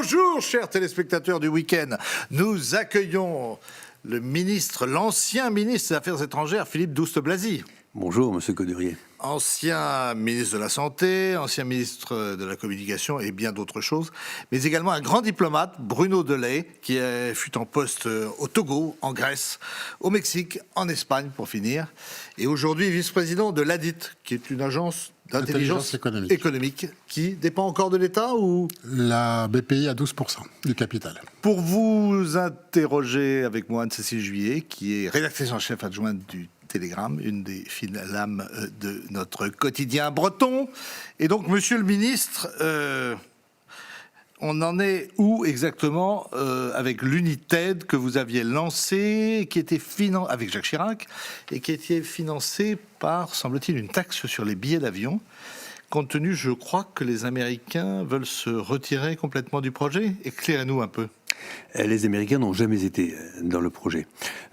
Bonjour, chers téléspectateurs du week-end. Nous accueillons le ministre, l'ancien ministre des Affaires étrangères, Philippe Douste-Blazy. Bonjour, monsieur Codurier. Ancien ministre de la Santé, ancien ministre de la Communication et bien d'autres choses, mais également un grand diplomate, Bruno Delay, qui fut en poste au Togo, en Grèce, au Mexique, en Espagne pour finir, et aujourd'hui vice-président de l'ADIT, qui est une agence d'intelligence économique qui dépend encore de l'État ou... La BPI à 12% du capital. Pour vous interroger avec moi, Anne-Cécile Juillet, qui est rédactrice en chef adjointe du Télégramme, une des fines lames de notre quotidien breton. Et donc, monsieur le ministre, on en est où exactement avec l'United que vous aviez lancée, qui était avec Jacques Chirac, et qui était financée par, semble-t-il, une taxe sur les billets d'avion, compte tenu, je crois, que les Américains veulent se retirer complètement du projet. Éclairez-nous un peu. Les Américains n'ont jamais été dans le projet.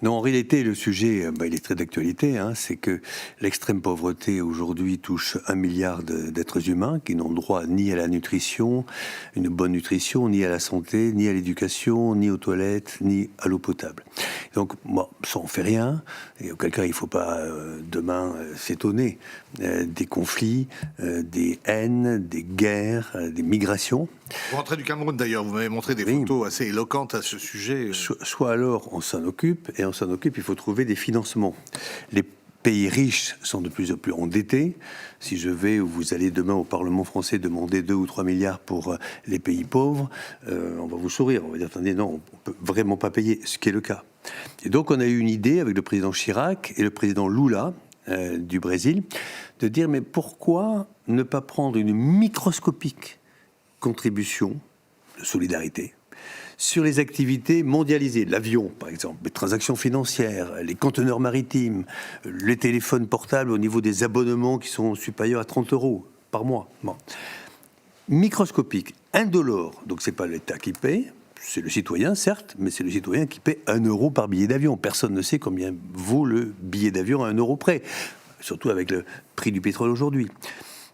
Non, en réalité, le sujet, il est très d'actualité. C'est que l'extrême pauvreté aujourd'hui touche 1 milliard d'êtres humains qui n'ont droit ni à la nutrition, une bonne nutrition, ni à la santé, ni à l'éducation, ni aux toilettes, ni à l'eau potable. Donc, ça on fait rien. Et auquel cas, il ne faut pas demain s'étonner des conflits, des haines, des guerres, des migrations. Vous rentrez du Cameroun d'ailleurs, vous m'avez montré des photos assez éloquentes à ce sujet. Soit alors on s'en occupe, et on s'en occupe, il faut trouver des financements. Les pays riches sont de plus en plus endettés. Si je vais ou vous allez demain au Parlement français demander 2 ou 3 milliards pour les pays pauvres, on va vous sourire, on va dire attendez, non, on ne peut vraiment pas payer, ce qui est le cas. Et donc on a eu une idée avec le président Chirac et le président Lula du Brésil, de dire mais pourquoi ne pas prendre une microscopique contribution de solidarité sur les activités mondialisées, l'avion par exemple, les transactions financières, les conteneurs maritimes, les téléphones portables au niveau des abonnements qui sont supérieurs à 30 € par mois. Microscopique, indolore, donc c'est pas l'État qui paie, c'est le citoyen certes, mais c'est le citoyen qui paie 1 € par billet d'avion. Personne ne sait combien vaut le billet d'avion à 1 € près, surtout avec le prix du pétrole aujourd'hui.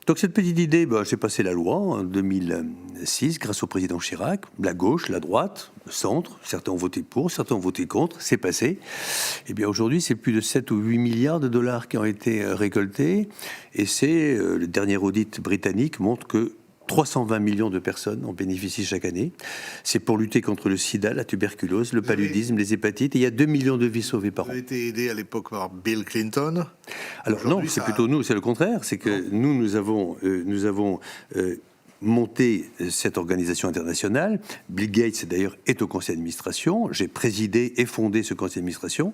Donc cette petite idée, j'ai passé la loi en 2006 grâce au président Chirac, la gauche, la droite, le centre, certains ont voté pour, certains ont voté contre, c'est passé. Et bien aujourd'hui, c'est plus de 7 ou 8 milliards de dollars qui ont été récoltés, et c'est le dernier audit britannique montre que 320 millions de personnes en bénéficient chaque année. C'est pour lutter contre le sida, la tuberculose, le paludisme, les hépatites. Et il y a 2 millions de vies sauvées par an. Vous avez été aidé à l'époque par Bill Clinton. Alors non, c'est plutôt nous, c'est le contraire. C'est que nous avons monté cette organisation internationale. Bill Gates, d'ailleurs, est au conseil d'administration. J'ai présidé et fondé ce conseil d'administration.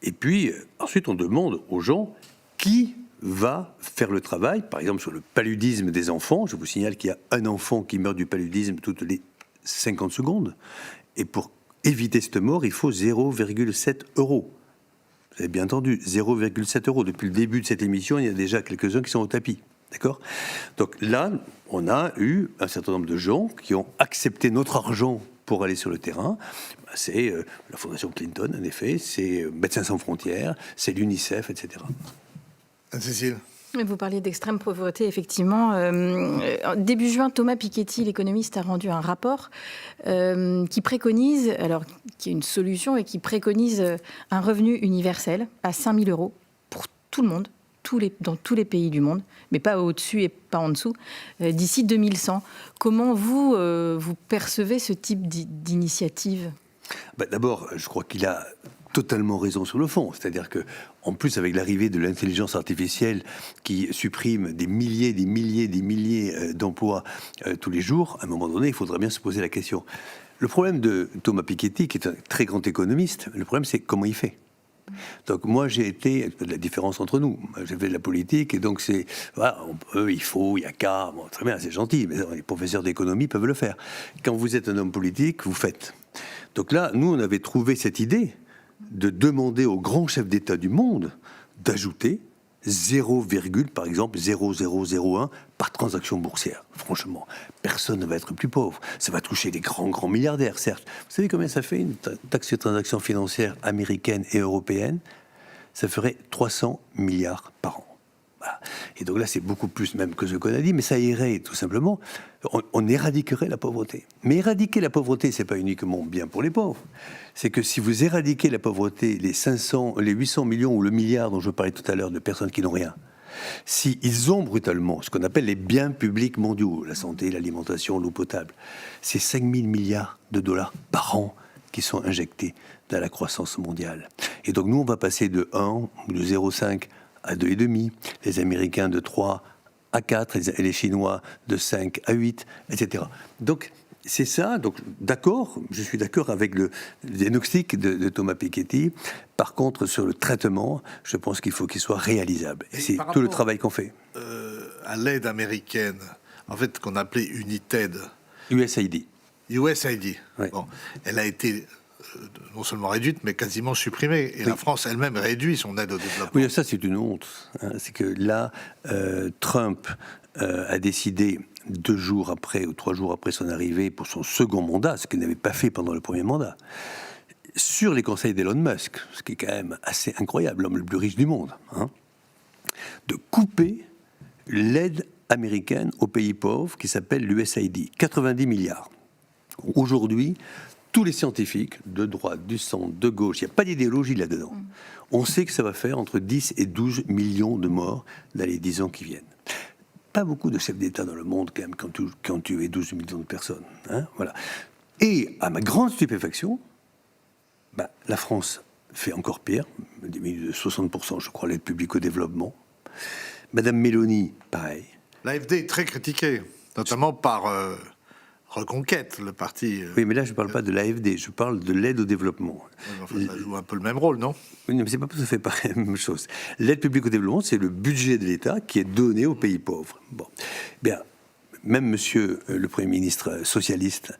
Et puis, ensuite, on demande aux gens qui va faire le travail, par exemple sur le paludisme des enfants. Je vous signale qu'il y a un enfant qui meurt du paludisme toutes les 50 secondes. Et pour éviter cette mort, il faut 0,7 €. Vous avez bien entendu, 0,7 €. Depuis le début de cette émission, il y a déjà quelques-uns qui sont au tapis. D'accord ? Donc là, on a eu un certain nombre de gens qui ont accepté notre argent pour aller sur le terrain. C'est la Fondation Clinton, en effet, c'est Médecins sans frontières, c'est l'UNICEF, etc. Cécile. Vous parliez d'extrême pauvreté, effectivement. Début juin, Thomas Piketty, l'économiste, a rendu un rapport qui préconise, qui est une solution, et qui préconise un revenu universel à 5 000 € pour tout le monde, dans tous les pays du monde, mais pas au-dessus et pas en dessous, d'ici 2100. Comment vous percevez ce type d'initiative ? D'abord, je crois qu'il a totalement raison sur le fond. C'est-à-dire que, en plus, avec l'arrivée de l'intelligence artificielle qui supprime des milliers d'emplois tous les jours, à un moment donné, il faudra bien se poser la question. Le problème de Thomas Piketty, qui est un très grand économiste, le problème, c'est comment il fait. Donc moi, j'ai été la différence entre nous. J'ai fait de la politique et donc c'est voilà, on peut, il faut, il y a qu'à. Bon, très bien, c'est gentil, mais les professeurs d'économie peuvent le faire. Quand vous êtes un homme politique, vous faites. Donc là, nous, on avait trouvé cette idée de demander aux grands chefs d'État du monde d'ajouter 0, par exemple 0,001 par transaction boursière. Franchement, personne ne va être plus pauvre. Ça va toucher les grands milliardaires, certes. Vous savez combien ça fait une taxe sur transaction financière américaine et européenne ? Ça ferait 300 milliards par an. Voilà. Et donc là, c'est beaucoup plus même que ce qu'on a dit, mais ça irait tout simplement. On éradiquerait la pauvreté. Mais éradiquer la pauvreté, c'est pas uniquement bien pour les pauvres. C'est que si vous éradiquez la pauvreté, les 800 millions ou le milliard dont je parlais tout à l'heure de personnes qui n'ont rien, si ils ont brutalement ce qu'on appelle les biens publics mondiaux, la santé, l'alimentation, l'eau potable, c'est 5 000 milliards de dollars par an qui sont injectés dans la croissance mondiale. Et donc nous, on va passer de 1 ou de 0,5 à 2,5, les Américains de 3 à 4, et les Chinois de 5 à 8, etc. Donc c'est ça, donc d'accord, je suis d'accord avec le diagnostic de Thomas Piketty. Par contre, sur le traitement, je pense qu'il faut qu'il soit réalisable. Et c'est tout le travail qu'on fait. À l'aide américaine, en fait, qu'on appelait UNITAID. USAID. USAID. Oui. Bon, elle a été non seulement réduite, mais quasiment supprimée. Et oui. la France elle-même réduit son aide au développement. Oui, ça c'est une honte. Hein. C'est que là, Trump a décidé 2 jours après ou 3 jours après son arrivée pour son second mandat, ce qu'il n'avait pas fait pendant le premier mandat, sur les conseils d'Elon Musk, ce qui est quand même assez incroyable, l'homme le plus riche du monde, hein, de couper l'aide américaine aux pays pauvres qui s'appelle l'USAID, 90 milliards. Aujourd'hui, tous les scientifiques, de droite, du centre, de gauche, il n'y a pas d'idéologie là-dedans. On sait que ça va faire entre 10 et 12 millions de morts dans les 10 ans qui viennent. Pas beaucoup de chefs d'État dans le monde, quand même, qui ont tué 12 millions de personnes. Hein, voilà. Et, à ma grande stupéfaction, la France fait encore pire, diminue de 60%, je crois, l'aide publique au développement. Madame Mélanie, pareil. L'AFD est très critiquée, notamment par Reconquête, le parti... Oui, mais là, je ne parle pas de l'AFD, je parle de l'aide au développement. Enfin, ça joue un peu le même rôle, non? Oui, mais c'est pas tout à fait pareil, la même chose. L'aide publique au développement, c'est le budget de l'État qui est donné aux pays pauvres. Bon, bien, même monsieur le Premier ministre socialiste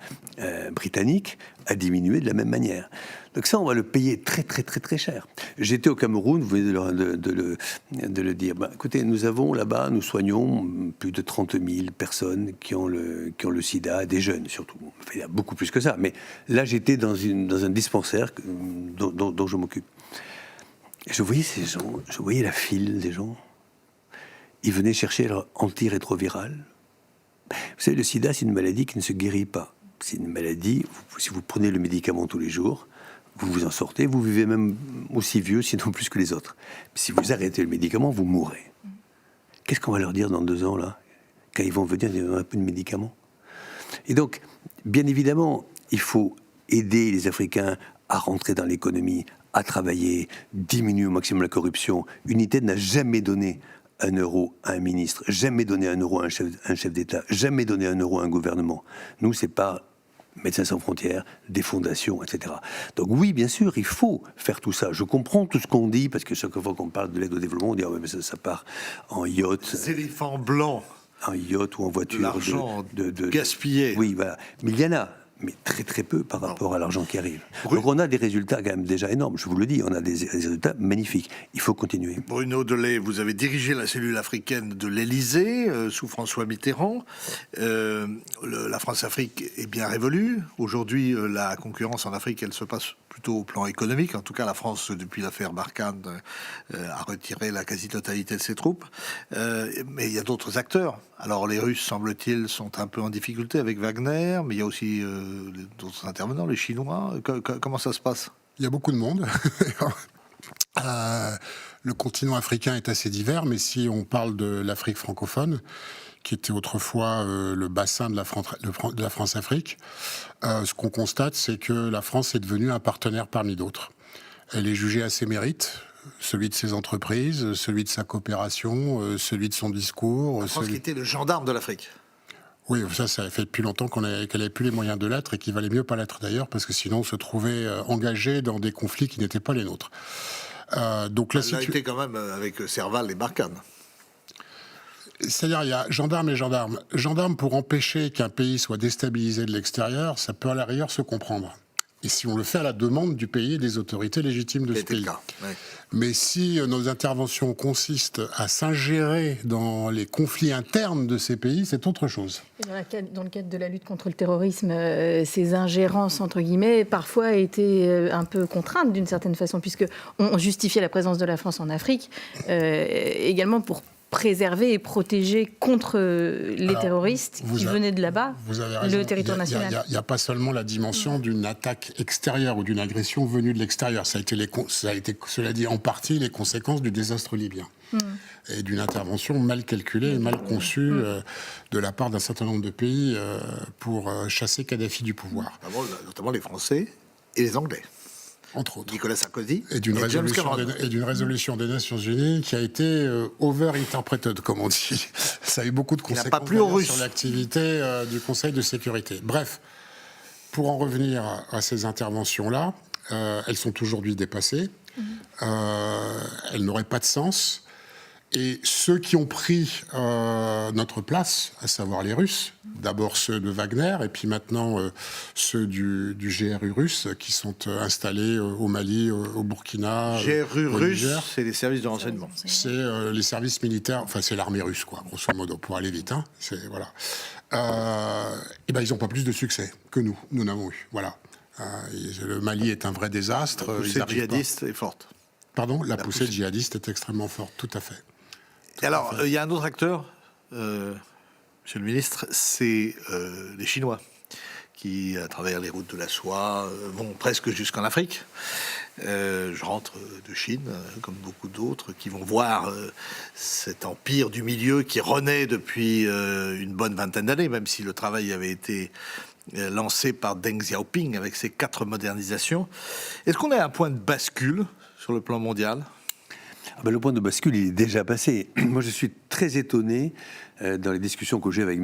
britannique a diminué de la même manière. Donc ça, on va le payer très, très, très, très cher. J'étais au Cameroun, vous venez de le dire. Écoutez, nous avons là-bas, nous soignons plus de 30 000 personnes qui ont le sida, des jeunes surtout. Enfin, il y a beaucoup plus que ça. Mais là, j'étais dans un dispensaire dont je m'occupe. Et je voyais ces gens, je voyais la file des gens. Ils venaient chercher leur antirétroviral. Vous savez, le sida, c'est une maladie qui ne se guérit pas. C'est une maladie, si vous prenez le médicament tous les jours, vous vous en sortez, vous vivez même aussi vieux, sinon plus que les autres. Mais si vous arrêtez le médicament, vous mourrez. Qu'est-ce qu'on va leur dire dans 2 ans, là, quand ils vont venir, il y a un peu de médicaments? Et donc, bien évidemment, il faut aider les Africains à rentrer dans l'économie, à travailler, diminuer au maximum la corruption. UNITAID n'a jamais donné 1 euro à un ministre, jamais donné 1 euro à un chef d'État, jamais donné 1 euro à un gouvernement. Nous, c'est pas Médecins sans frontières, des fondations, etc. Donc oui, bien sûr, il faut faire tout ça. Je comprends tout ce qu'on dit, parce que chaque fois qu'on parle de l'aide au développement, on dit oh, mais ça part en yacht. Ces éléphants blancs. En yacht ou en voiture. L'argent gaspillé. Oui, voilà. Mais il y en a. Mais très très peu par rapport à l'argent qui arrive. Donc on a des résultats quand même déjà énormes, je vous le dis, on a des résultats magnifiques. Il faut continuer. Bruno Delay, vous avez dirigé la cellule africaine de l'Élysée sous François Mitterrand. La France-Afrique est bien révolue. Aujourd'hui, la concurrence en Afrique, elle se passe plutôt au plan économique. En tout cas, la France, depuis l'affaire Barkhane, a retiré la quasi-totalité de ses troupes. Mais il y a d'autres acteurs. Alors les Russes, semble-t-il, sont un peu en difficulté avec Wagner, mais il y a aussi d'autres intervenants, les Chinois. Comment ça se passe? Il y a beaucoup de monde. Le continent africain est assez divers, mais si on parle de l'Afrique francophone, qui était autrefois le bassin de la France-Afrique, ce qu'on constate, c'est que la France est devenue un partenaire parmi d'autres. Elle est jugée à ses mérites, celui de ses entreprises, celui de sa coopération, celui de son discours. La France qui était le gendarme de l'Afrique. Oui, ça fait depuis longtemps qu'elle n'avait plus les moyens de l'être et qu'il valait mieux pas l'être d'ailleurs, parce que sinon on se trouvait engagé dans des conflits qui n'étaient pas les nôtres. Donc elle a été quand même avec Serval et Barkhane. C'est-à-dire, il y a gendarme et gendarme. Gendarme, pour empêcher qu'un pays soit déstabilisé de l'extérieur, ça peut à l'arrière se comprendre. Et si on le fait à la demande du pays et des autorités légitimes de ce pays. Ouais. Mais si nos interventions consistent à s'ingérer dans les conflits internes de ces pays, c'est autre chose. Dans le cadre de la lutte contre le terrorisme, ces ingérences, entre guillemets, parfois étaient un peu contraintes d'une certaine façon, puisqu'on justifiait la présence de la France en Afrique également pour préserver et protéger contre les terroristes qui venaient de là-bas, vous avez raison. le territoire national. Il n'y a pas seulement la dimension d'une attaque extérieure ou d'une agression venue de l'extérieur. Ça a été, cela dit, en partie les conséquences du désastre libyen. Et d'une intervention mal calculée et mal conçue de la part d'un certain nombre de pays pour chasser Kadhafi du pouvoir. Notamment les Français et les Anglais. Entre autres. Nicolas Sarkozy et d'une résolution des Nations Unies qui a été over-interpreted, comme on dit. Ça a eu beaucoup de conséquences pas plu aux Russes sur l'activité du Conseil de sécurité. Bref, pour en revenir à ces interventions-là, elles sont aujourd'hui dépassées. Elles n'auraient pas de sens. Et ceux qui ont pris notre place, à savoir les Russes, d'abord ceux de Wagner, et puis maintenant ceux du GRU russe qui sont installés au Mali, au Burkina. GRU au russe, Niger. c'est les services de renseignement. C'est les services militaires, enfin c'est l'armée russe, quoi, grosso modo, pour aller vite. Hein, voilà. Et ben ils n'ont pas plus de succès que nous n'avons eu. Voilà. Le Mali est un vrai désastre. La poussée djihadiste est forte. Pardon, la poussée djihadiste est extrêmement forte, tout à fait. Et alors, il y a un autre acteur, Monsieur le Ministre, c'est les Chinois, qui, à travers les routes de la soie, vont presque jusqu'en Afrique. Je rentre de Chine, comme beaucoup d'autres, qui vont voir cet empire du milieu qui renaît depuis une bonne vingtaine d'années, même si le travail avait été lancé par Deng Xiaoping avec ses 4 modernisations. Est-ce qu'on est à un point de bascule sur le plan mondial ? Le point de bascule, il est déjà passé. Moi, je suis très étonné dans les discussions que j'ai avec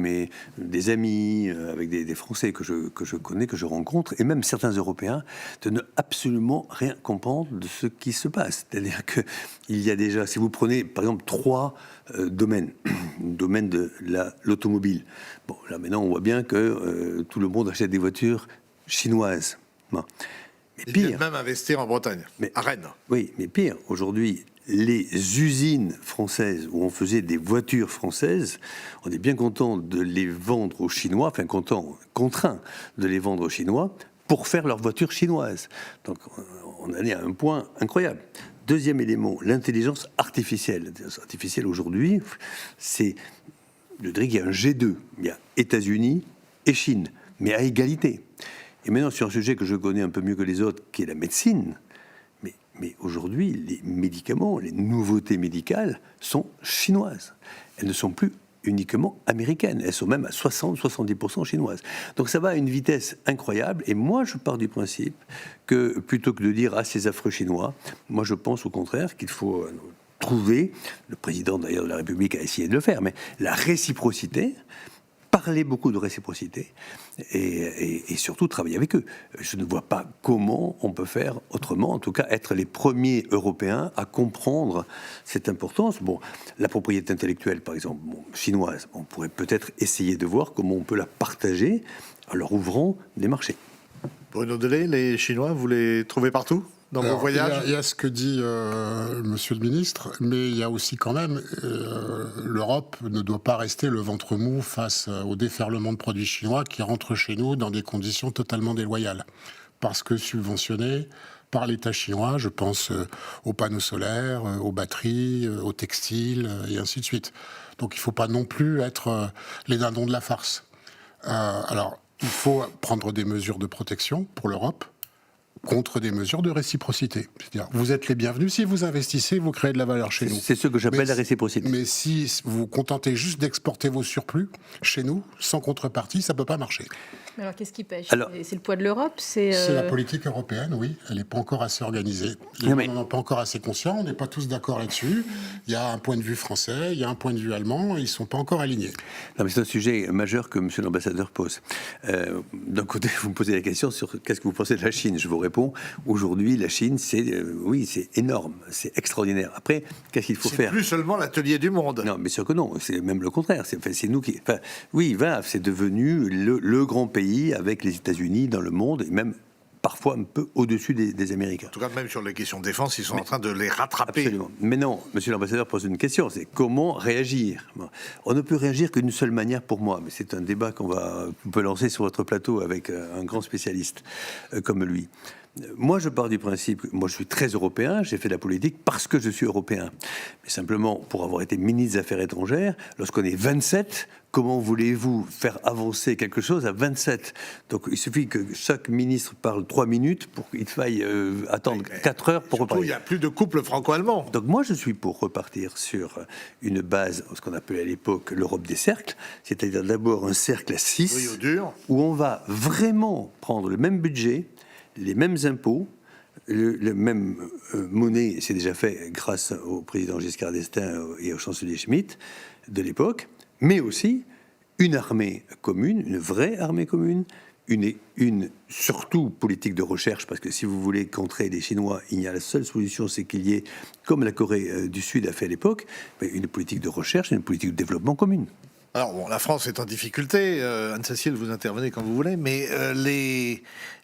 des amis, avec des Français que je connais, que je rencontre, et même certains Européens, de ne absolument rien comprendre de ce qui se passe. C'est-à-dire qu'il y a déjà, si vous prenez par exemple 3 domaines, le domaine de l'automobile. Bon, là maintenant, on voit bien que tout le monde achète des voitures chinoises. Bon. Mais pire, ils viennent même investir en Bretagne, à Rennes. Oui, mais pire, aujourd'hui, les usines françaises où on faisait des voitures françaises, on est bien content de les vendre aux Chinois, enfin contraint de les vendre aux Chinois pour faire leurs voitures chinoises. Donc on en est à un point incroyable. Deuxième élément, l'intelligence artificielle. L'intelligence artificielle aujourd'hui, c'est, je dirais qu'il y a un G2. Il y a États-Unis et Chine, mais à égalité. Et maintenant, sur un sujet que je connais un peu mieux que les autres, qui est la médecine, mais aujourd'hui, les médicaments, les nouveautés médicales sont chinoises. Elles ne sont plus uniquement américaines. Elles sont même à 60-70% chinoises. Donc ça va à une vitesse incroyable. Et moi, je pars du principe que plutôt que de dire « Ah, ces affreux Chinois », moi, je pense au contraire qu'il faut trouver, le président d'ailleurs de la République a essayé de le faire, mais la réciprocité, parler beaucoup de réciprocité et surtout travailler avec eux. Je ne vois pas comment on peut faire autrement, en tout cas être les premiers Européens à comprendre cette importance. Bon, la propriété intellectuelle, par exemple, chinoise, on pourrait peut-être essayer de voir comment on peut la partager en leur ouvrant des marchés. Bruno Delay, les Chinois, vous les trouvez partout ? Dans vos voyages ? Il y a ce que dit Monsieur le Ministre, mais il y a aussi quand même l'Europe ne doit pas rester le ventre mou face au déferlement de produits chinois qui rentrent chez nous dans des conditions totalement déloyales, parce que subventionnés par l'État chinois. Je pense aux panneaux solaires, aux batteries, aux textiles et ainsi de suite. Donc il ne faut pas non plus être les dindons de la farce. Alors il faut prendre des mesures de protection pour l'Europe, contre des mesures de réciprocité. C'est-à-dire, vous êtes les bienvenus. Si vous investissez, vous créez de la valeur chez nous. C'est ce que j'appelle la réciprocité. Mais si vous vous contentez juste d'exporter vos surplus chez nous, sans contrepartie, ça ne peut pas marcher. Mais alors, qu'est-ce qui pêche ? C'est le poids de l'Europe ? C'est la politique européenne, oui. Elle n'est pas encore assez organisée. On n'en est pas encore assez conscient. On n'est pas tous d'accord là-dessus. Il y a un point de vue français, il y a un point de vue allemand. Ils ne sont pas encore alignés. Non, mais c'est un sujet majeur que monsieur l'ambassadeur pose. D'un côté, vous me posez la question sur qu'est-ce que vous pensez de la Chine. Je vous réponds, aujourd'hui, la Chine, c'est énorme. C'est extraordinaire. Après, qu'est-ce qu'il faut faire ? C'est plus seulement l'atelier du monde. Non, bien sûr que non. C'est même le contraire. C'est nous qui... c'est devenu le grand pays avec les États-Unis dans le monde, et même parfois un peu au-dessus des Américains. En tout cas, même sur les questions de défense, ils sont en train de les rattraper. Absolument. Mais non, monsieur l'ambassadeur pose une question, c'est comment réagir. Bon, on ne peut réagir que d'une seule manière pour moi, mais c'est un débat qu'on peut lancer sur votre plateau avec un grand spécialiste comme lui. Moi, je pars du principe, moi je suis très européen, j'ai fait de la politique parce que je suis européen. Mais simplement, pour avoir été ministre des Affaires étrangères, lorsqu'on est 27, comment voulez-vous faire avancer quelque chose à 27 ? Donc il suffit que chaque ministre parle 3 minutes pour qu'il faille attendre 4 heures pour repartir. Il n'y a plus de couple franco-allemand. Donc moi, je suis pour repartir sur une base, ce qu'on appelait à l'époque l'Europe des cercles, c'est-à-dire d'abord un cercle à 6, où on va vraiment prendre le même budget, les mêmes impôts, le même monnaie, c'est déjà fait grâce au président Giscard d'Estaing et au chancelier Schmitt de l'époque, mais aussi une armée commune, une vraie armée commune, une surtout politique de recherche, parce que si vous voulez contrer les Chinois, il y a la seule solution, c'est qu'il y ait, comme la Corée du Sud a fait à l'époque, une politique de recherche et une politique de développement commune. Alors, bon, la France est en difficulté. Anne-Cécile, vous intervenez quand vous voulez, mais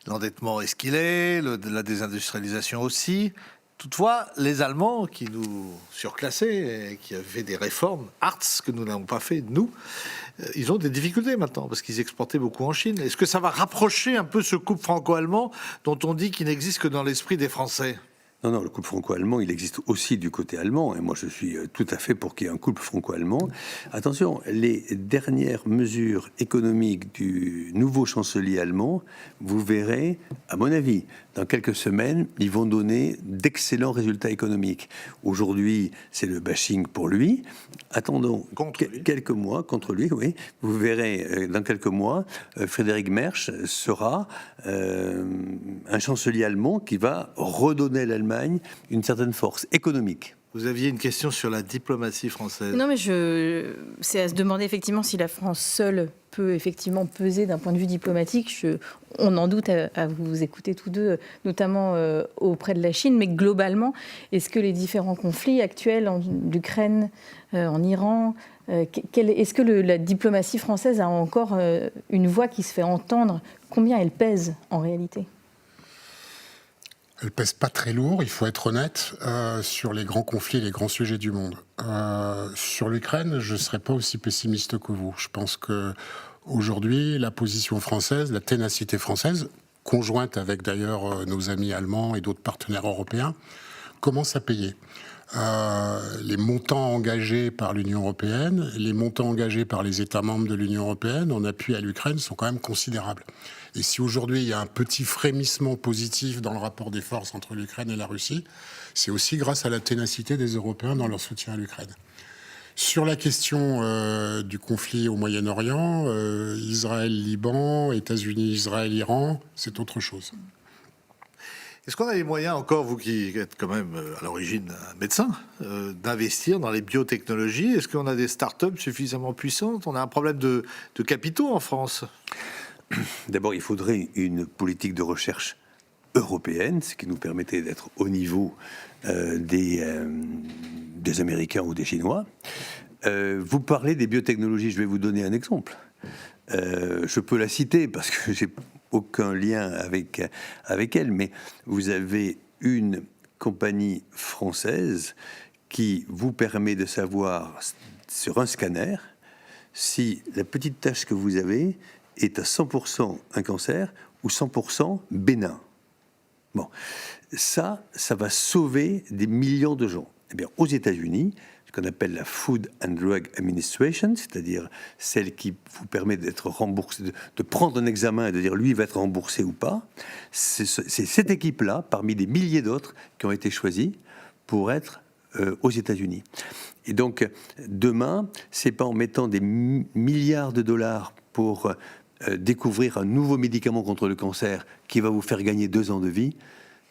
l'endettement est ce qu'il est, la désindustrialisation aussi. Toutefois, les Allemands qui nous surclassaient, qui avaient fait des réformes, Hartz, que nous n'avons pas fait, nous, ils ont des difficultés maintenant, parce qu'ils exportaient beaucoup en Chine. Est-ce que ça va rapprocher un peu ce couple franco-allemand dont on dit qu'il n'existe que dans l'esprit des Français ? Non, le couple franco-allemand, il existe aussi du côté allemand, et moi je suis tout à fait pour qu'il y ait un couple franco-allemand. Attention, les dernières mesures économiques du nouveau chancelier allemand, vous verrez, à mon avis, dans quelques semaines, ils vont donner d'excellents résultats économiques. Aujourd'hui, c'est le bashing pour lui. Attendons quelques mois, contre lui, oui. Vous verrez, dans quelques mois, Friedrich Merz sera un chancelier allemand qui va redonner à l'Allemagne une certaine force économique. Vous aviez une question sur la diplomatie française. Non, mais c'est à se demander effectivement si la France seule peut effectivement peser d'un point de vue diplomatique. On en doute à vous écouter tous deux, notamment auprès de la Chine, mais globalement, est-ce que les différents conflits actuels en Ukraine, en Iran, est-ce que la diplomatie française a encore une voix qui se fait entendre ? Combien elle pèse en réalité ? Elle pèse pas très lourd, il faut être honnête, sur les grands conflits, les grands sujets du monde. Sur l'Ukraine, je ne serais pas aussi pessimiste que vous. Je pense qu'aujourd'hui, la position française, la ténacité française, conjointe avec d'ailleurs nos amis allemands et d'autres partenaires européens, commence à payer. Les montants engagés par l'Union européenne, les montants engagés par les États membres de l'Union européenne en appui à l'Ukraine sont quand même considérables. Et si aujourd'hui il y a un petit frémissement positif dans le rapport des forces entre l'Ukraine et la Russie, c'est aussi grâce à la ténacité des Européens dans leur soutien à l'Ukraine. Sur la question du conflit au Moyen-Orient, Israël-Liban, États-Unis, Israël-Iran, c'est autre chose. Est-ce qu'on a les moyens encore, vous qui êtes quand même à l'origine un médecin, d'investir dans les biotechnologies ? Est-ce qu'on a des start-up suffisamment puissantes ? On a un problème de capitaux en France. D'abord, il faudrait une politique de recherche européenne, ce qui nous permettrait d'être au niveau des Américains ou des Chinois. Vous parlez des biotechnologies, je vais vous donner un exemple. Je peux la citer parce que j'ai aucun lien avec elle, mais vous avez une compagnie française qui vous permet de savoir sur un scanner si la petite tache que vous avez est à 100% un cancer ou 100% bénin. Bon, ça va sauver des millions de gens. Eh bien, aux États-Unis, ce qu'on appelle la Food and Drug Administration, c'est-à-dire celle qui vous permet d'être remboursé, de prendre un examen et de dire lui va être remboursé ou pas, c'est cette équipe-là, parmi des milliers d'autres, qui ont été choisis pour être aux États-Unis. Et donc, demain, c'est pas en mettant des milliards de dollars pour découvrir un nouveau médicament contre le cancer qui va vous faire gagner 2 ans de vie.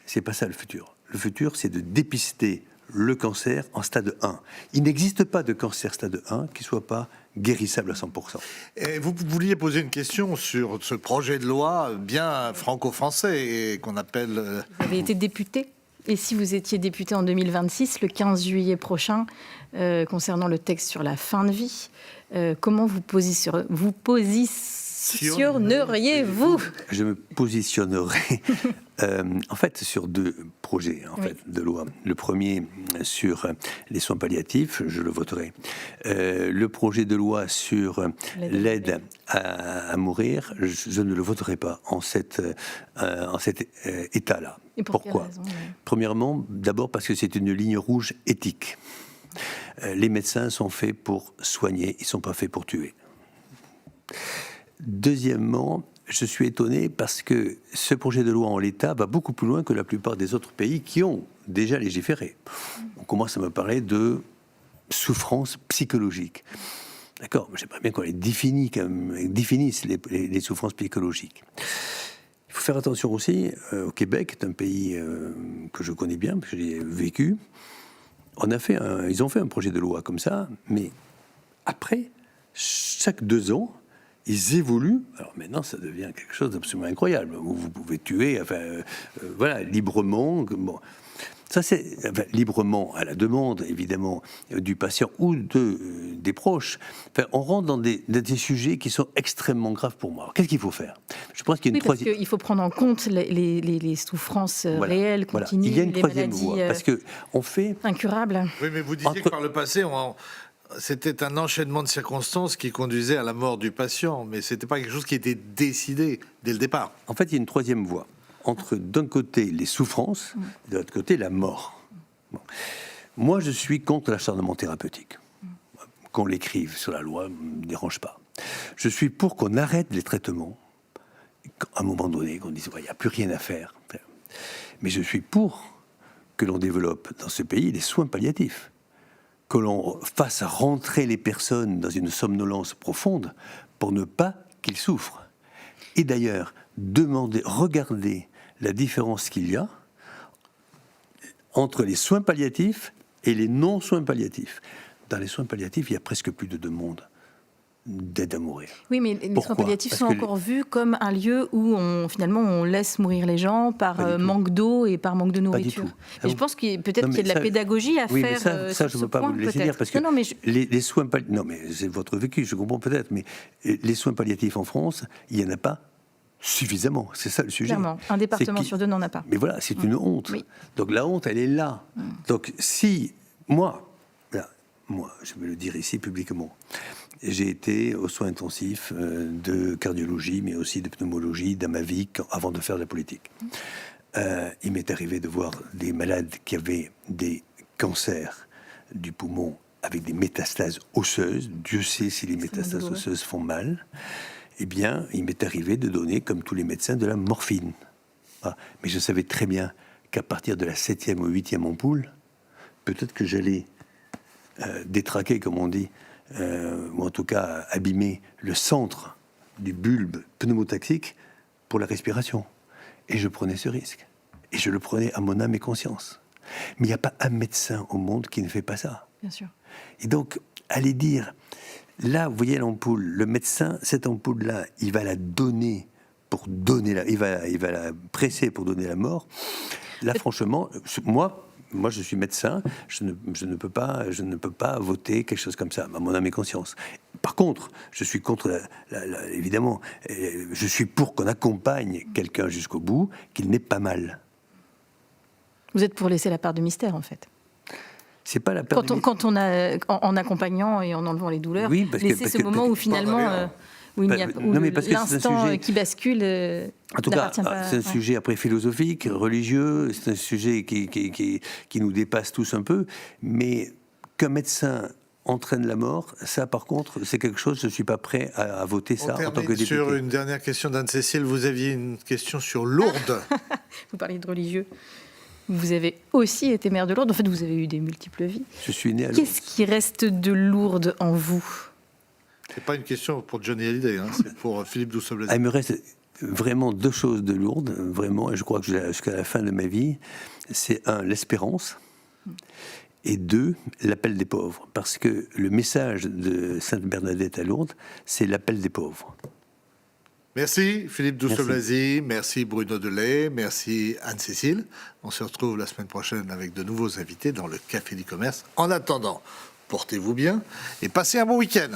C'est pas ça le futur. Le futur, c'est de dépister le cancer en stade 1. Il n'existe pas de cancer stade 1 qui ne soit pas guérissable à 100%. Et vous vouliez poser une question sur ce projet de loi bien franco-français et qu'on appelle... Vous avez été député. Et si vous étiez député en 2026, le 15 juillet prochain, concernant le texte sur la fin de vie, comment vous positionneriez-vous ? Je me positionnerai en fait sur 2 projets de loi. Le premier sur les soins palliatifs, je le voterai. Le projet de loi sur l'aide à mourir, je ne le voterai pas en cet état-là. Et Pourquoi ? quelle raison, Premièrement, d'abord parce que c'est une ligne rouge éthique. Les médecins sont faits pour soigner, ils ne sont pas faits pour tuer. Deuxièmement, je suis étonné parce que ce projet de loi en l'état va beaucoup plus loin que la plupart des autres pays qui ont déjà légiféré. On commence à me parler de souffrance psychologique. D'accord, j'aimerais bien qu'on les définisse les souffrances psychologiques. Il faut faire attention aussi, au Québec, c'est un pays que je connais bien, parce que j'ai vécu. Ils ont fait un projet de loi comme ça, mais après, chaque 2 ans, ils évoluent. Alors maintenant, ça devient quelque chose d'absolument incroyable. Vous pouvez tuer, librement. Bon. Ça, c'est librement à la demande, évidemment, du patient ou des proches. Enfin, on rentre dans des sujets qui sont extrêmement graves pour moi. Alors, qu'est-ce qu'il faut faire ? Je pense qu'il y a une parce qu'il faut prendre en compte les souffrances réelles, continues, Il y a une les 3e maladies voie, parce que on fait incurables. Oui, mais vous disiez que par le passé, c'était un enchaînement de circonstances qui conduisait à la mort du patient, mais ce n'était pas quelque chose qui était décidé dès le départ. En fait, il y a une 3e voie. Entre, d'un côté, les souffrances, de l'autre côté, la mort. Bon. Moi, je suis contre l'acharnement thérapeutique. Qu'on l'écrive sur la loi ne me dérange pas. Je suis pour qu'on arrête les traitements, à un moment donné, qu'on dise il n'y a plus rien à faire. Mais je suis pour que l'on développe dans ce pays les soins palliatifs, que l'on fasse rentrer les personnes dans une somnolence profonde pour ne pas qu'ils souffrent. Et d'ailleurs, regardez la différence qu'il y a entre les soins palliatifs et les non-soins palliatifs. Dans les soins palliatifs, il y a presque plus de demande d'aide à mourir. Oui, mais les soins palliatifs sont encore vus comme un lieu où on laisse mourir les gens par manque d'eau et par manque de nourriture. Et je pense qu'il peut-être qu'il y a de la pédagogie à faire. Ça, je ne peux pas vous le laisser dire parce que les soins palliatifs. Non, mais c'est votre vécu, je comprends peut-être, mais les soins palliatifs en France, il n'y en a pas suffisamment. C'est ça le sujet. Clairement, un département sur 2 n'en a pas. Mais voilà, c'est une honte. Oui. Donc la honte, elle est là. Donc si moi, je vais le dire ici publiquement, j'ai été aux soins intensifs de cardiologie, mais aussi de pneumologie dans ma vie avant de faire de la politique. Il m'est arrivé de voir des malades qui avaient des cancers du poumon avec des métastases osseuses. Dieu sait si les métastases osseuses font mal. Eh bien, il m'est arrivé de donner, comme tous les médecins, de la morphine. Mais je savais très bien qu'à partir de la 7e ou 8e ampoule, peut-être que j'allais détraquer, comme on dit, ou en tout cas abîmer le centre du bulbe pneumotaxique pour la respiration. Et je prenais ce risque. Et je le prenais à mon âme et conscience. Mais il n'y a pas un médecin au monde qui ne fait pas ça. Bien sûr. Et donc, allez dire... Là, vous voyez l'ampoule, le médecin, cette ampoule-là, il va la donner pour donner il va la presser pour donner la mort. Là, franchement, moi, je suis médecin, je ne peux pas voter quelque chose comme ça, à mon âme et conscience. Par contre, je suis contre, évidemment, je suis pour qu'on accompagne quelqu'un jusqu'au bout, qu'il n'ait pas mal. Vous êtes pour laisser la part de mystère, en fait. C'est pas la quand on a, en accompagnant et en enlevant les douleurs, laisser ce moment où finalement où il n'y a l'instant qui bascule. En tout cas, c'est un sujet après philosophique, religieux, c'est un sujet qui nous dépasse tous un peu, mais qu'un médecin entraîne la mort, ça par contre, c'est quelque chose, je ne suis pas prêt à voter ça en tant que député. Sur une dernière question d'Anne-Cécile, vous aviez une question sur Lourdes. Vous parliez de religieux. Vous avez aussi été maire de Lourdes. En fait, vous avez eu des multiples vies. Je suis né à Lourdes. Qu'est-ce qui reste de Lourdes en vous ? C'est pas une question pour Johnny Hallyday, c'est pour Philippe Douste-Blazy. Il me reste vraiment 2 choses de Lourdes, vraiment, et je crois que jusqu'à la fin de ma vie. C'est 1, l'espérance, et 2, l'appel des pauvres. Parce que le message de Sainte Bernadette à Lourdes, c'est l'appel des pauvres. Merci Philippe Douste-Blazy, merci Bruno Delay, merci Anne-Cécile. On se retrouve la semaine prochaine avec de nouveaux invités dans le Café du Commerce. En attendant, portez-vous bien et passez un bon week-end.